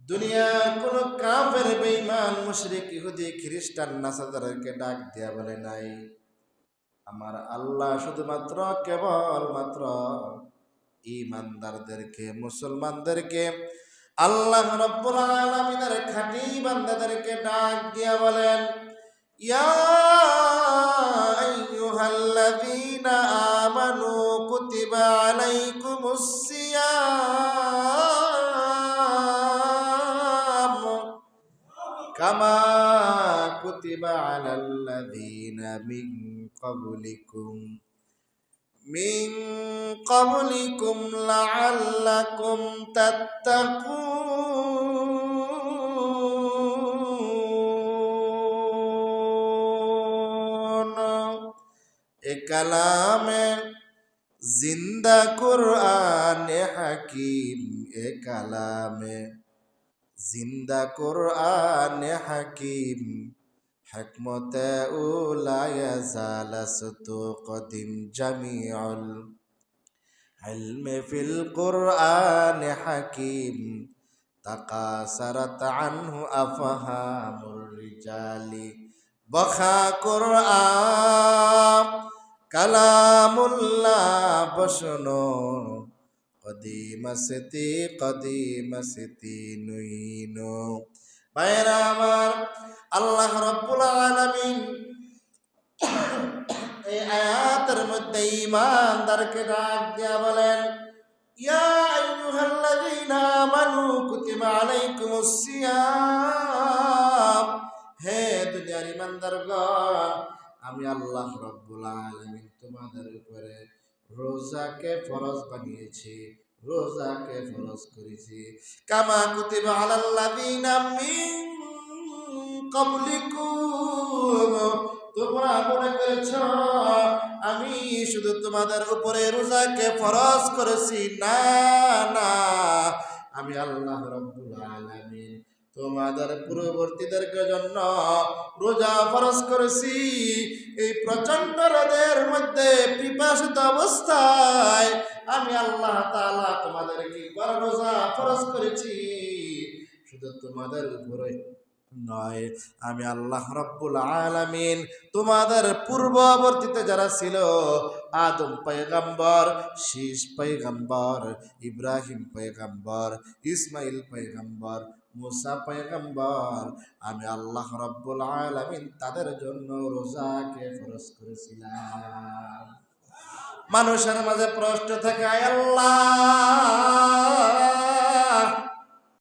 দুনিয়ার কোন কাফের বেঈমান মুশরিক ইহুদি খ্রিস্টান নাসারাদেরকে ডাক দিয়া বলে নাই, আমার আল্লাহ শুধুমাত্র কেবলমাত্র ঈমানদারদেরকে, মুসলমানদেরকে, আল্লাহ রাব্বুল আলামিনের খাঁটি বান্দাদেরকে ডাক দিয়া বলেন, ইয়া আইয়ুহাল্লাযীনা আমানু কুতিবা আলাইকুমুস সিয়াম কামা কুতিবা আলাল্লাযীনা মিন ক্বাবলিকুম লাআল্লাকুম তাত্তাকুন। এ কালামে জিন্দা কুরআনে হাকিম, এ কালামে জিন্দা কুরআনে হাকিম, হিকমতে উলায়া জালাসতু কদিম জামিউল ইলমি ফিল কুরআনে হাকিম তাকাসারাত আনহু আফহামুর রিজালি বখা কুরআন কালামুল্লাহ বসনো কদিমাসতি নুইনো। ভাইরা আমার, আল্লাহ রাব্বুল আলামিন এই আয়াতের মধ্যে ঈমানদারকে ডাক দিয়া বলেন, ইয়া আইয়ুহাল্লাযীনা আমানু কুতিবা আলাইকুমুস সিয়াম। হে দুনিয়ার ঈমানদারগণ, আমি আল্লাহ রাব্বুল আলামিন তোমাদের উপরে রোজাকে ফরজ বানিয়েছি, রোজাকে ফরজ করেছি। কামা কুতিবা আলাল্লাযীনা মিন ক্বাবলিকুম, তোমরা মনে করেছ আমি শুধু তোমাদের উপরে রোজাকে ফরজ করেছি, না না, আমি আল্লাহ রাব্বুল আলামিন তোমাদের পূর্ববর্তীদের জন্য রোজা ফরজ করেছি। এই প্রচন্ড রোদের মধ্যে পিপাসিত অবস্থায় আমি আল্লাহ তাআলা তোমাদেরকে রোজা ফরজ করেছি। শুধু তোমাদের উপরে নয়, আমি আল্লাহ রাব্বুল আলামিন তোমাদের পূর্ববর্তীতে যারা ছিল, আদম পয়গম্বর, শীষ পয়গম্বর, ইব্রাহিম পয়গম্বর, ইসমাইল পয়গম্বর, মুসা পয়গম্বর, আমি আল্লাহ রাব্বুল আলামিন তাদের জন্য রোজাকে ফরজ করেছিলাম। মানুষের মাঝে প্রশ্ন থাকে, আল্লাহ